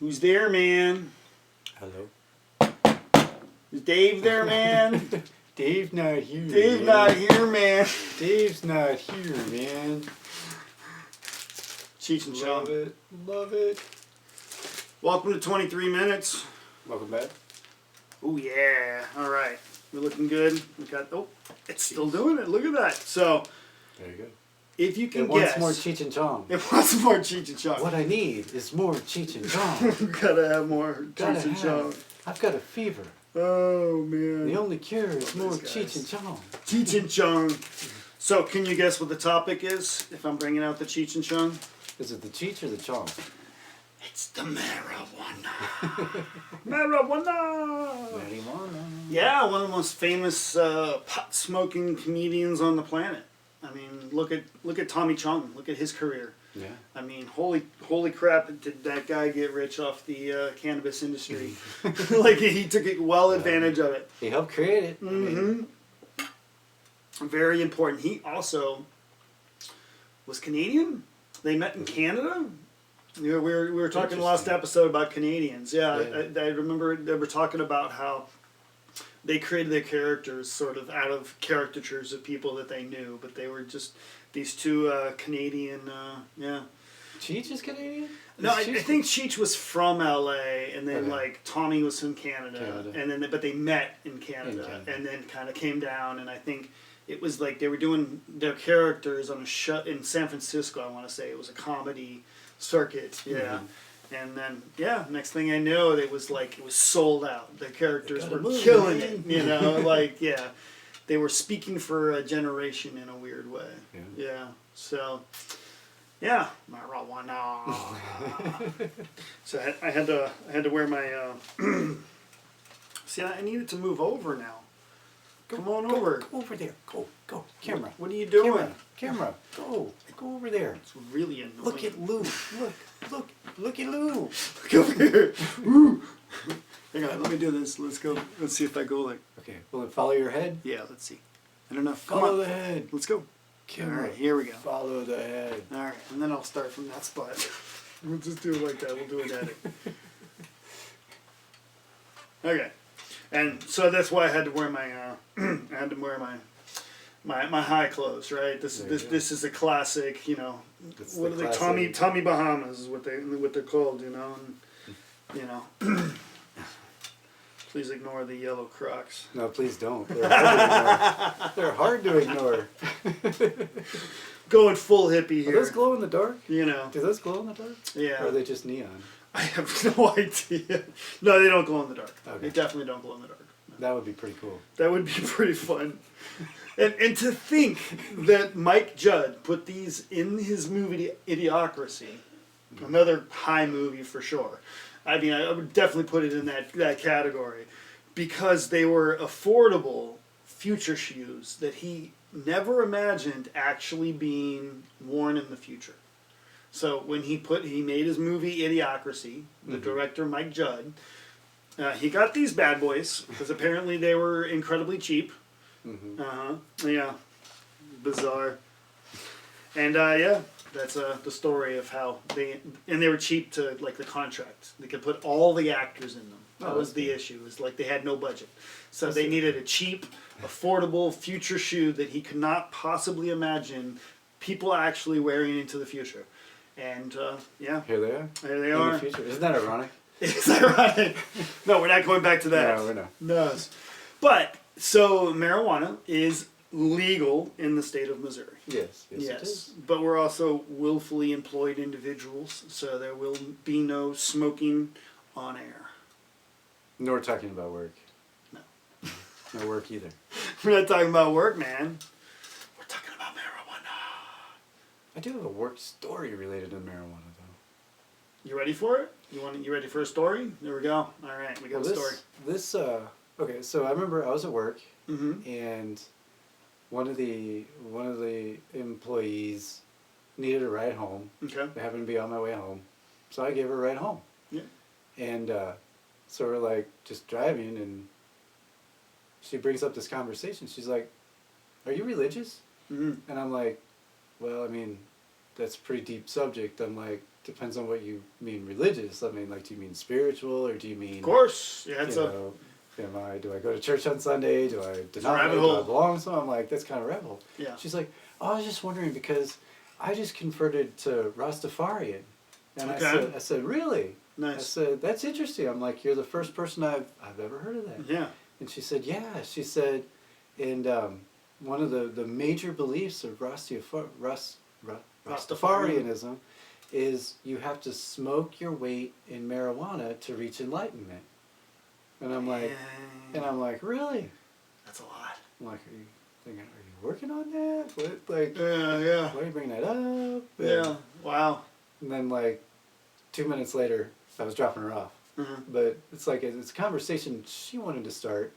Who's there, man? Hello. Is Dave there, man? Dave's not here. Dave's not here, man. Dave's not here, man. Cheech and Chong. Love it. Love it. Welcome to 23 Minutes. Welcome back. Oh, yeah. All right. We're looking good. We got, oh, it's still doing it. Look at that. So, There you go. if you can It guess. wants more Cheech and Chong. It wants more Cheech and Chong. What I need is more Cheech and Chong. Gotta have more Cheech and Chong. I've got a fever. Oh, man. The only cure is more these guys. Cheech and Chong. Cheech and Chong. So, can you guess what the topic is if I'm bringing out the Cheech and Chong? Is it the Cheech or the Chong? It's the marijuana. Marijuana. Marijuana. Yeah, one of the most famous pot-smoking comedians on the planet. I mean, look at Tommy Chong. Look at his career. Yeah. I mean, holy crap! Did that guy get rich off the cannabis industry? Like he took well advantage of it. He helped create it. Mm-hmm. Very important. He also was Canadian. They met in Canada. You know, we were talking last episode about Canadians. Yeah. I remember they were talking about how they created their characters sort of out of caricatures of people that they knew, but they were just these two Canadian. Yeah. Cheech is Canadian? No, I think Cheech was from LA, and then like Tommy was from Canada, and then but they met in Canada, and then kind of came down, and I think it was like they were doing their characters on a show in San Francisco. I want to say it was a comedy circuit, yeah. And then next thing I know, it was sold out. The characters were killing it, you know, like they were speaking for a generation in a weird way. Yeah. So. Yeah, marijuana. So I had to wear my. See, I needed to move over now. Come on over. Go over there. Go. Camera. What are you doing? Camera. Go over there. It's really annoying. Look at Lou. Look at Lou. Look over here. Ooh. Hang on, let me do this. Let's go. Let's see if I go like. Okay. Will it follow your head? Yeah, let's see. I don't know. Follow the head. Let's go. Camera. All right, here we go. Follow the head. All right, and then I'll start from that spot. We'll just do it like that. We'll do an edit. Okay, and so that's why I had to wear my high clothes, right? This is a classic, you know. What are they? Tommy Bahamas is what they're called, you know. And, you know. Please ignore the yellow Crocs. No, please don't. They're hard to ignore. Going full hippie here. Are those glow in the dark? You know. Do those glow in the dark? Yeah. Or are they just neon? I have no idea. No, they don't glow in the dark. Okay. They definitely don't glow in the dark. No. That would be pretty cool. That would be pretty fun. And to think that Mike Judd put these in his movie Idiocracy, another high movie for sure. I mean, I would definitely put it in that category because they were affordable future shoes that he never imagined actually being worn in the future. So when he made his movie Idiocracy, the director Mike Judd, he got these bad boys because apparently they were incredibly cheap. Yeah, bizarre. And that's the story of how they were cheap to like the contract. They could put all the actors in them. That was the issue. It was like they had no budget, so they needed a cheap, affordable future shoe that he could not possibly imagine people actually wearing into the future. And here they are. There they in are. The future. Isn't that ironic? It's ironic. No, we're not going back to that. No, we're not. No. But so marijuana is legal in the state of Missouri. Yes. It is. But we're also willfully employed individuals, so there will be no smoking on air. Nor talking about work. No. No work either. We're not talking about work, man. We're talking about marijuana. I do have a work story related to marijuana, though. You ready for it? You ready for a story? There we go. All right, we got a story. Okay, so I remember I was at work, and one of the employees needed a ride home. Okay. I happened to be on my way home, so I gave her a ride home. Yeah. And so we're like just driving, and she brings up this conversation. She's like, "Are you religious?" And I'm like, "Well, I mean, that's a pretty deep subject." I'm like, depends on what you mean religious. I mean, like, do you mean spiritual, or do you mean... Of course. Yeah, it's do I go to church on Sunday? Do I deny? rabbit Do hole. I belong to? I'm like, that's kind of rabbit hole. Yeah. She's like, oh, I was just wondering because I just converted to Rastafarian. And Okay. I said, really? Nice. I said, that's interesting. I'm like, you're the first person I've ever heard of that. Yeah. And she said, yeah. She said, and one of the major beliefs of Rastafarianism is you have to smoke your weight in marijuana to reach enlightenment. And I'm like, really? That's a lot. I'm like, are you thinking, are you working on that? What, like, Yeah. why are you bringing that up? Yeah. Wow. And then, like, 2 minutes later, I was dropping her off. Mm-hmm. But it's like, it's a conversation she wanted to start,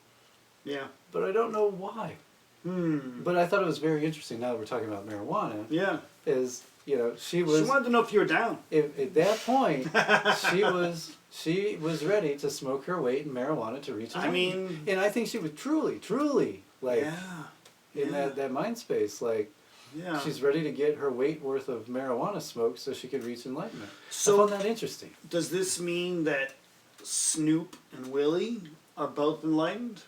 Yeah. but I don't know why. Hmm. But I thought it was very interesting, now that we're talking about marijuana, Yeah. is, she She wanted to know if you were down. at that point, she was ready to smoke her weight in marijuana to reach enlightenment. And I think she was truly, like, Yeah. in that mind space, like, Yeah. she's ready to get her weight worth of marijuana smoke so she could reach enlightenment. So- I found that interesting. Does this mean that Snoop and Willie are both enlightened?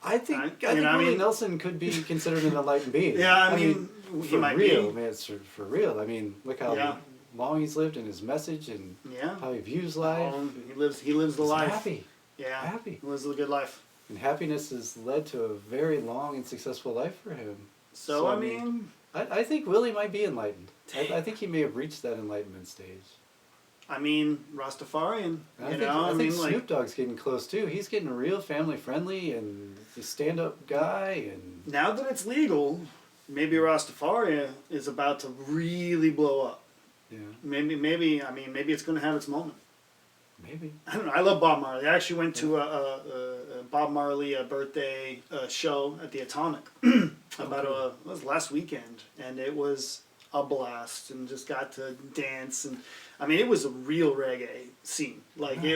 I think I mean, Willie Nelson could be considered an enlightened being. Yeah, I mean, he for might real, be. man, it's for real. I mean, look how Yeah. long he's lived in his message and Yeah. how he views life. He lives the He's life. happy. Yeah. Happy. He lives a good life. And happiness has led to a very long and successful life for him. So I mean, I think Willie might be enlightened. I think he may have reached that enlightenment stage. Rastafarian. And I think Snoop Dogg's getting close too. He's getting real family friendly and a stand up guy. And now that it's legal, maybe Rastafarian is about to really blow up. yeah, Maybe it's going to have its moment. maybe. I don't know. I love Bob Marley. I actually went to a Bob Marley birthday show at the Atomic it was last weekend, and it was a blast, and just got to dance, and it was a real reggae scene. Like Nice.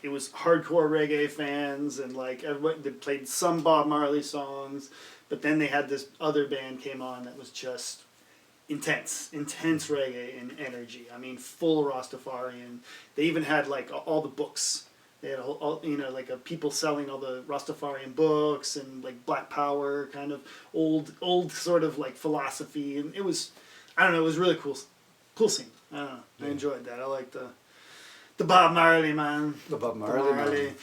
it was hardcore reggae fans, and like everybody they played some Bob Marley songs, but then they had this other band came on that was just intense reggae and energy. Full Rastafarian. They even had like all the books. They had people selling all the Rastafarian books and like Black Power kind of old sort of like philosophy, and it was, I don't know, it was really cool scene. I don't know. I enjoyed that. I liked the Bob Marley, man. The Bob Marley. Man.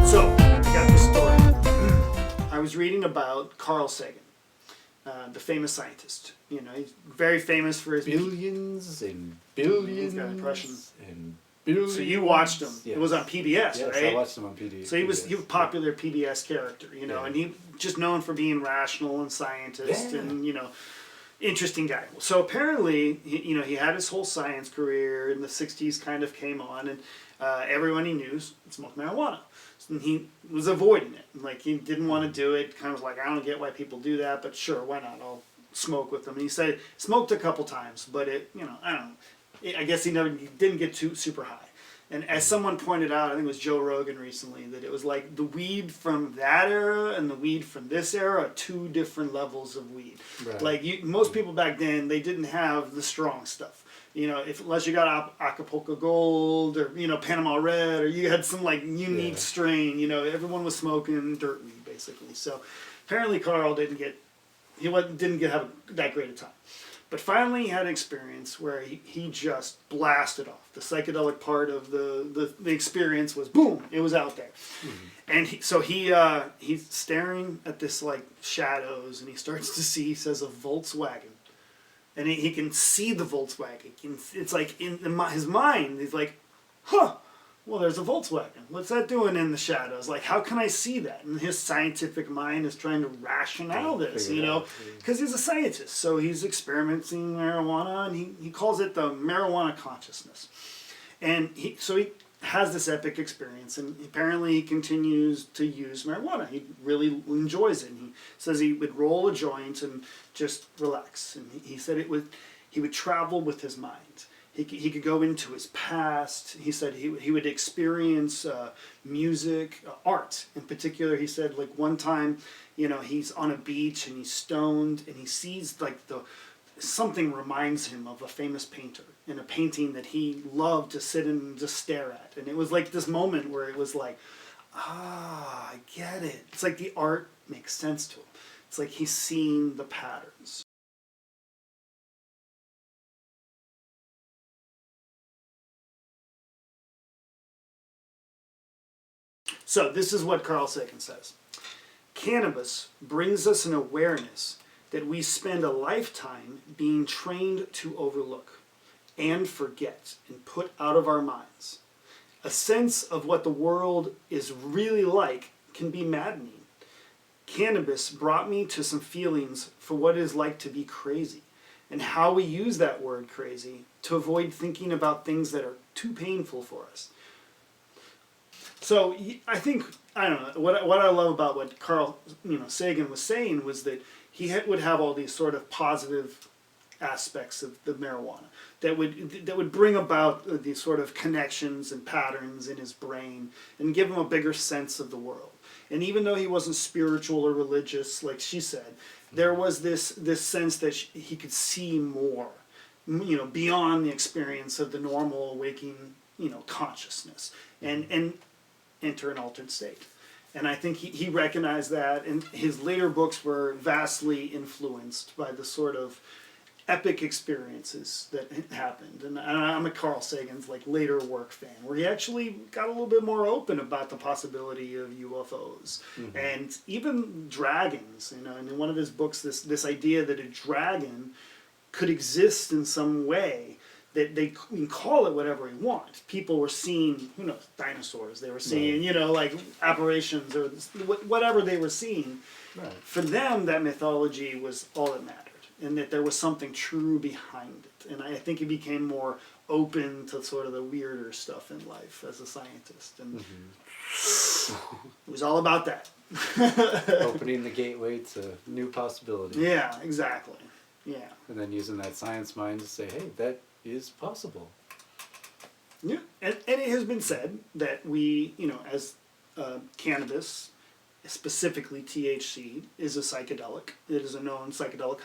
So, I got this story. I was reading about Carl Sagan, the famous scientist. He's very famous for his Billions and billions. He's got impressions. And billions. So you watched him. Yes. It was on PBS, yes, right? I watched him on PBS. So he was a popular PBS character, Yeah. and he just known for being rational and scientist Yeah. and interesting guy. So apparently, he had his whole science career in the '60s. Kind of came on, and everyone he knew smoked marijuana. And he was avoiding it. Like, he didn't want to do it. Kind of like, I don't get why people do that, but sure, why not? I'll smoke with them. And he said, smoked a couple times, but I don't know. I guess he didn't get too super high. And as someone pointed out, I think it was Joe Rogan recently, that it was like the weed from that era and the weed from this era are two different levels of weed. Right. Like, most people back then, they didn't have the strong stuff. Unless you got Acapulco Gold or, Panama Red, or you had some, like, unique strain, everyone was smoking dirt weed, basically. So, apparently Carl didn't have that great a time. But finally he had an experience where he just blasted off. The psychedelic part of the experience was, boom, it was out there. Mm-hmm. And he's staring at this, like, shadows, and he starts to see, he says, a Volkswagen. And he can see the Volkswagen. It's like in his mind, he's like, well, there's a Volkswagen. What's that doing in the shadows? Like, how can I see that? And his scientific mind is trying to rationale this, because he's a scientist. So he's experimenting marijuana, and he calls it the marijuana consciousness. And he has this epic experience, and apparently he continues to use marijuana. He really enjoys it. And he says he would roll a joint and just relax. And he said he would travel with his mind. He could go into his past. He said he would experience music, art in particular. He said like one time, he's on a beach and he's stoned and he sees like something reminds him of a famous painter in a painting that he loved to sit and just stare at. And it was like this moment where it was like, I get it. It's like the art makes sense to him. It's like he's seeing the patterns. So this is what Carl Sagan says. Cannabis brings us an awareness that we spend a lifetime being trained to overlook and forget and put out of our minds. A sense of what the world is really like can be maddening. Cannabis brought me to some feelings for what it is like to be crazy and how we use that word crazy to avoid thinking about things that are too painful for us. So I think, I don't know, what I love about what Carl Sagan was saying was that he would have all these sort of positive aspects of the marijuana that would bring about these sort of connections and patterns in his brain and give him a bigger sense of the world. And even though he wasn't spiritual or religious, like she said, there was this sense that he could see more, beyond the experience of the normal waking, consciousness, and enter an altered state. And I think he recognized that, and his later books were vastly influenced by the sort of epic experiences that happened. And I'm a Carl Sagan's later work fan, where he actually got a little bit more open about the possibility of UFOs and even dragons. And in one of his books, this idea that a dragon could exist in some way, that they can call it whatever you want. People were seeing, dinosaurs. They were seeing, apparitions or whatever they were seeing. Right. For them, that mythology was all that mattered, and that there was something true behind it. And I think he became more open to sort of the weirder stuff in life as a scientist. And it was all about that. Opening the gateway to new possibilities. Yeah, exactly. Yeah. And then using that science mind to say, hey, that is possible. Yeah, and it has been said that we, as cannabis, specifically THC, is a psychedelic. It is a known psychedelic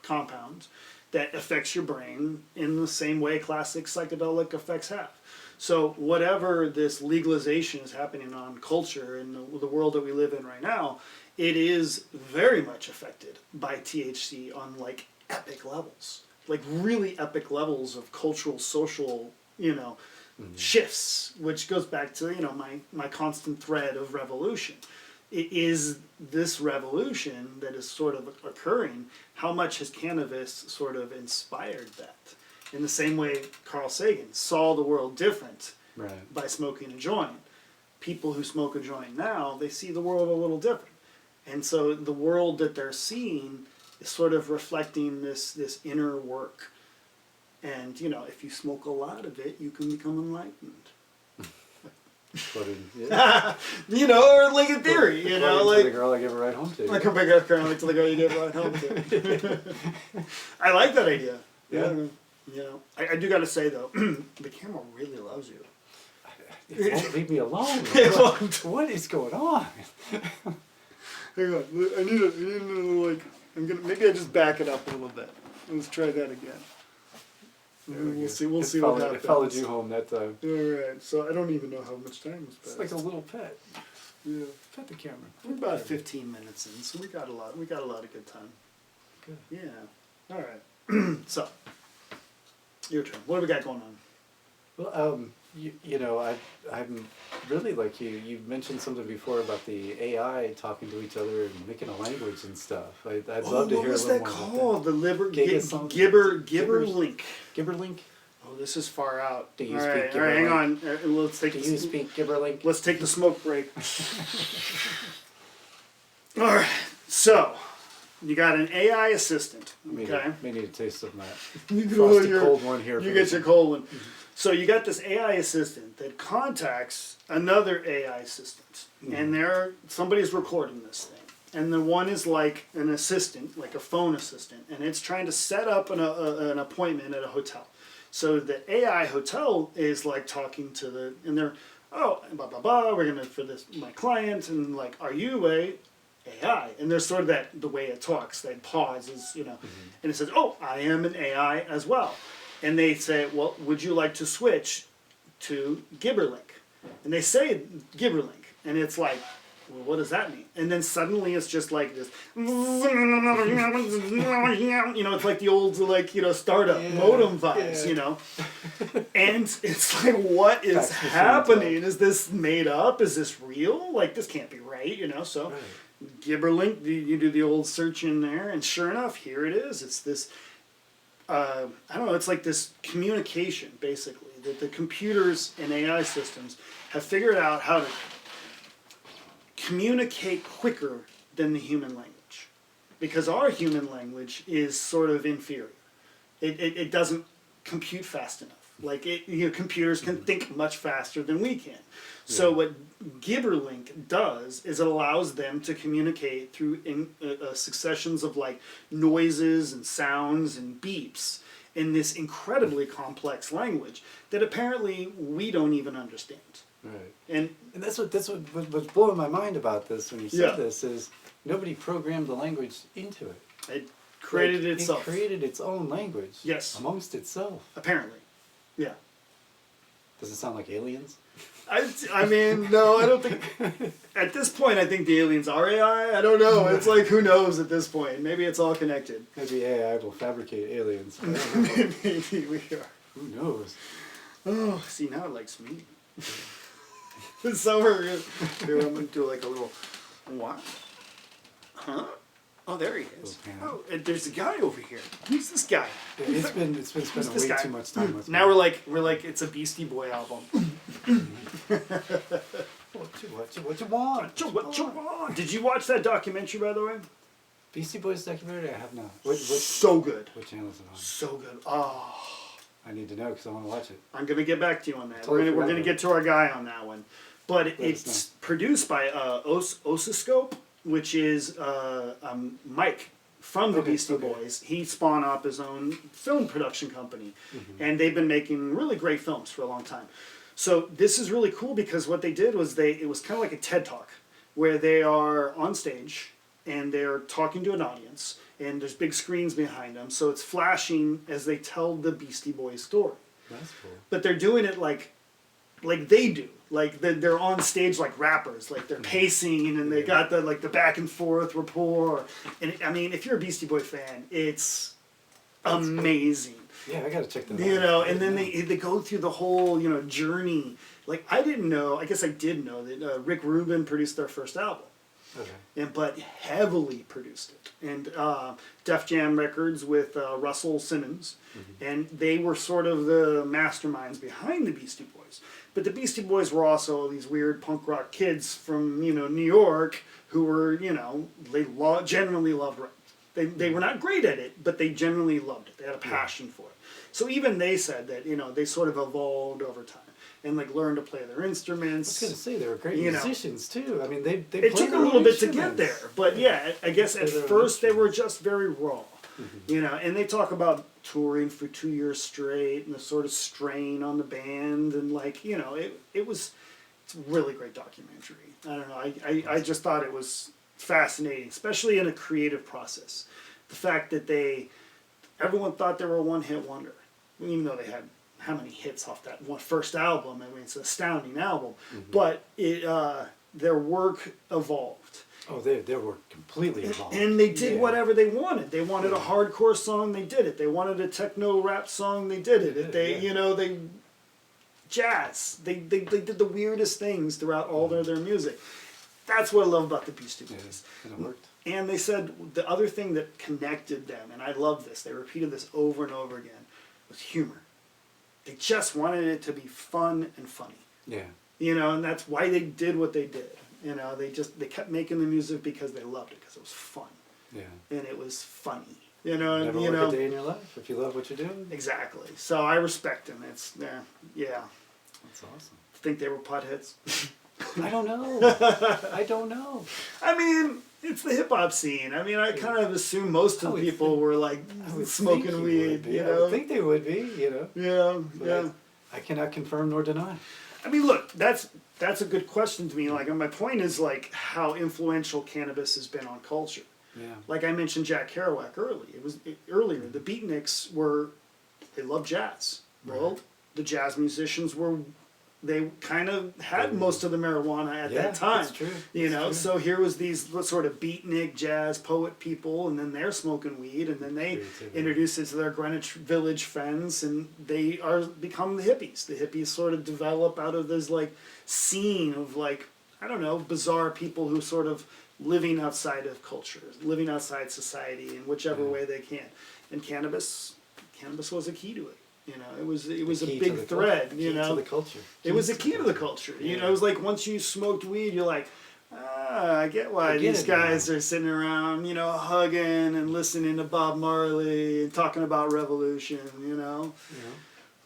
compound that affects your brain in the same way classic psychedelic effects have. So whatever this legalization is happening on culture in the world that we live in right now, it is very much affected by THC on epic levels. Really epic levels of cultural, social, shifts, which goes back to, my constant thread of revolution. It is this revolution that is sort of occurring. How much has cannabis sort of inspired that? In the same way Carl Sagan saw the world different by smoking a joint. People who smoke a joint now, they see the world a little different. And so the world that they're seeing is sort of reflecting this inner work. And, if you smoke a lot of it, you can become enlightened. Or like a theory, like the girl I give a ride home to. Like a big girl, like the girl you give a ride home to. I like that idea. Yeah. I do got to say, though, the camera really loves you. It won't leave me alone. What is going on? Hang on. I need to maybe I just back it up a little bit. Let's try that again. We'll see what happens. It followed you home that time. Alright, so I don't even know how much time has passed. It's like a little pet. Yeah. Pet the camera. We're about 15 minutes in, so we got a lot of good time. Good. Yeah. Alright. So, your turn. What have we got going on? Well, I'm really like you. You mentioned something before about the AI talking to each other and making a language and stuff. I'd love to hear a little more about that. What was that called? The Gibberlink. Gibberlink? Oh, this is far out. Do you speak Gibberlink? All right, hang on. Let's take. Do you speak Gibberlink? Let's take the smoke break. All right. So, you got an AI assistant. Okay. May need a taste of that. Frosty cold one here. You get your cold one. So you got this AI assistant that contacts another AI assistant, and somebody's recording this thing, and the one is like an assistant, like a phone assistant, and it's trying to set up an appointment at a hotel. So the AI hotel is like talking to the, and they're, oh, blah, blah, blah, we're going to, for this, my client, and like, are you a AI? And there's sort of that, the way it talks, that pauses, you know, and it says, oh, I am an AI as well. And they say, well, would you like to switch to Gibberlink? And they say Gibberlink, and it's like, well, what does that mean? And then suddenly it's just like this, you know, it's like the old, like, you know, startup modem vibes, you know. And it's like, what is happening? Is this made up? Is this real? Like, this can't be right, you know. So Gibberlink, you do the old search in there, and sure enough, here it is. It's this, I don't know, it's like this communication, basically, that the computers and AI systems have figured out how to communicate quicker than the human language, because our human language is sort of inferior. It doesn't compute fast enough. Like computers can think much faster than we can. So what Gibberlink does is it allows them to communicate through successions of like noises and sounds and beeps in this incredibly complex language that apparently we don't even understand. Right. And that's what's blowing my mind about this when you said this is nobody programmed the language into it. It created itself. It created its own language. Yes. Amongst itself. Apparently. Yeah. Does it sound like aliens? I mean, no, I don't think... At this point, I think the aliens are AI. I don't know. It's like, who knows at this point? Maybe it's all connected. Maybe AI will fabricate aliens. Maybe we are. Who knows? Oh, see, now it likes me. So here, I'm going to do like a little... What? Huh? Oh, there he is. Oh, and there's a guy over here. Who's this guy? It's been spending way too much time with me. Now we're like it's a Beastie Boy album. What you want? What you want? Did you watch that documentary, by the way? Beastie Boys documentary? I have not. So good. What channel is it on? So good. Oh. I need to know because I want to watch it. I'm gonna get back to you on that. Totally We're gonna get to our guy on that one, but it's produced by Oscilloscope, which is Mike from the Beastie Boys. He spawned up his own film production company, and they've been making really great films for a long time. So this is really cool because what they did was it was kind of like a TED Talk, where they are on stage and they're talking to an audience, and there's big screens behind them, so it's flashing as they tell the Beastie Boys story. That's cool. But they're doing it like they do. Like they're on stage like rappers, like they're pacing and they got the back and forth rapport. And I mean, if you're a Beastie Boy fan, it's amazing. Yeah, I gotta check that out. You know, and then they go through the whole journey. Like I didn't know. I guess I did know that Rick Rubin produced their first album. Okay. But heavily produced it, and Def Jam Records with Russell Simmons, and they were sort of the masterminds behind the Beastie Boys. But the Beastie Boys were also these weird punk rock kids from New York who were they genuinely loved rap. They were not great at it, but they genuinely loved it. They had a passion for it. So even they said that they sort of evolved over time. And learn to play their instruments. I was gonna say they were great musicians too. I mean, they it took a little bit to get there, but yeah, I guess at first they were just very raw, And they talk about touring for 2 years straight and the sort of strain on the band, and it's a really great documentary. I don't know. I just thought it was fascinating, especially in a creative process. The fact that everyone thought they were a one-hit wonder, even though they had how many hits off that first album. I mean, it's an astounding album. But their work evolved. Oh, their work completely evolved. And they did whatever they wanted. They wanted a hardcore song, they did it. They wanted a techno rap song, they did it. They jazz. They did the weirdest things throughout all their music. That's what I love about the Beastie Boys. And it worked. And they said the other thing that connected them, and I love this, they repeated this over and over again, was humor. They just wanted it to be fun and funny. Yeah. And that's why they did what they did. They kept making the music because they loved it, because it was fun. Yeah. And it was funny. Never work a day in your life if you love what you're doing. Exactly. So I respect them. It's yeah. That's awesome. Think they were potheads? I don't know. I don't know. I mean, it's the hip hop scene. I mean, I kind of assume most of the people were like smoking weed. You know, I would think they would be. You know. Yeah, But yeah. I cannot confirm nor deny. I mean, look, that's a good question to me. Like, and my point is like how influential cannabis has been on culture. Yeah. Like I mentioned Jack Kerouac earlier. The beatniks they loved jazz. Well, the jazz musicians they kind of had most of the marijuana at that time. That's true. You know, true. so here was these sort of beatnik jazz poet people, and then they're smoking weed, and then they introduce it to their Greenwich Village friends, and they become the hippies. The hippies sort of develop out of this like scene of like, I don't know, bizarre people who sort of living outside of culture, living outside society in whichever way they can. And cannabis was a key to it. You know, it was a big thread. You know, to the culture. It was a key to the culture. Yeah. You know, it was like once you smoked weed, you're like, I get why these guys are sitting around, you know, hugging and listening to Bob Marley and talking about revolution. You know,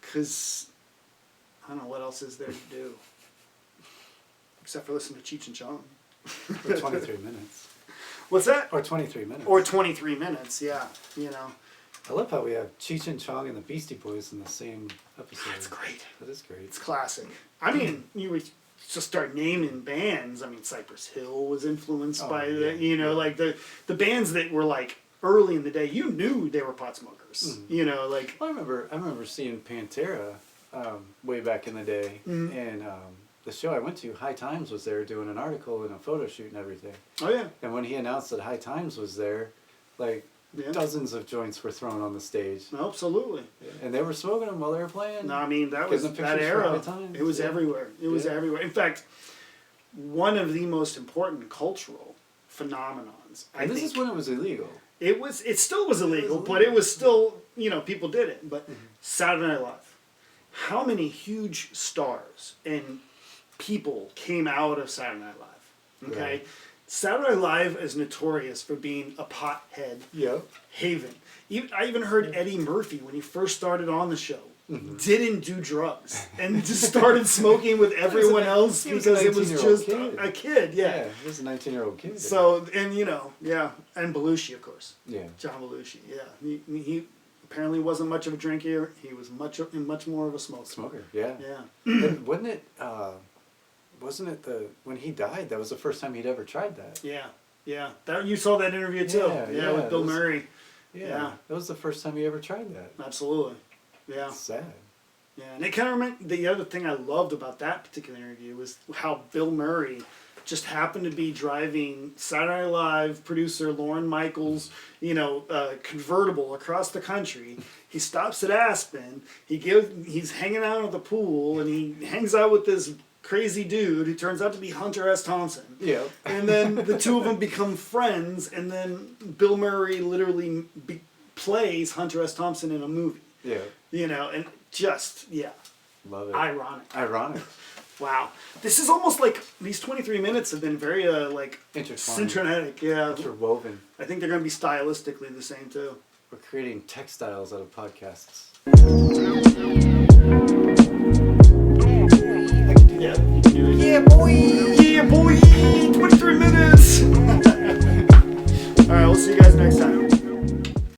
because I don't know what else is there to do except for listen to Cheech and Chong. For 23 minutes. What's that? Or 23 minutes. Or 23 minutes, yeah. You know. I love how we have Cheech and Chong and the Beastie Boys in the same episode. That's great. That is great. It's classic. I mean, you would just start naming bands. I mean, Cypress Hill was influenced by like the bands that were like early in the day. You knew they were pot smokers. Mm-hmm. You know, like. Well, I remember seeing Pantera way back in the day, and the show I went to, High Times was there doing an article and a photo shoot and everything. Oh yeah. And when he announced that High Times was there, like. Yeah. Dozens of joints were thrown on the stage. Absolutely. And they were smoking them while they were playing. No, I mean, that was that era. It was everywhere. It was everywhere. In fact, one of the most important cultural phenomenons. This is when it was illegal. It still was illegal, but it was still, you know, people did it. But Saturday Night Live. How many huge stars and people came out of Saturday Night Live? Okay? Right. Saturday Night Live is notorious for being a pothead haven. I even heard Eddie Murphy, when he first started on the show, didn't do drugs and just started smoking with everyone else because it was just a kid. Yeah, he was a 19-year-old kid. So, and you know, and Belushi, of course. Yeah. John Belushi, yeah. He apparently wasn't much of a drinker. He was much more of a smoker. Yeah. Yeah. And wasn't it when he died, that was the first time he'd ever tried that? Yeah. You saw that interview too. Yeah, with Bill Murray. Yeah. That was the first time he ever tried that. Absolutely. Yeah. It's sad. Yeah, and it kind of reminded, the other thing I loved about that particular interview was how Bill Murray just happened to be driving Saturday Night Live producer Lorne Michaels, convertible across the country. He stops at Aspen. He's hanging out at the pool, and he hangs out with this crazy dude who turns out to be Hunter S. Thompson. Yeah. And then the two of them become friends, and then Bill Murray literally plays Hunter S. Thompson in a movie. Yeah. And just, love it. Ironic. Wow. This is almost like, these 23 minutes have been very, synchronetic. Yeah. Interwoven. I think they're going to be stylistically the same, too. We're creating textiles out of podcasts. Yeah, boy! Yeah, boy! 23 minutes! Alright, we'll see you guys next time.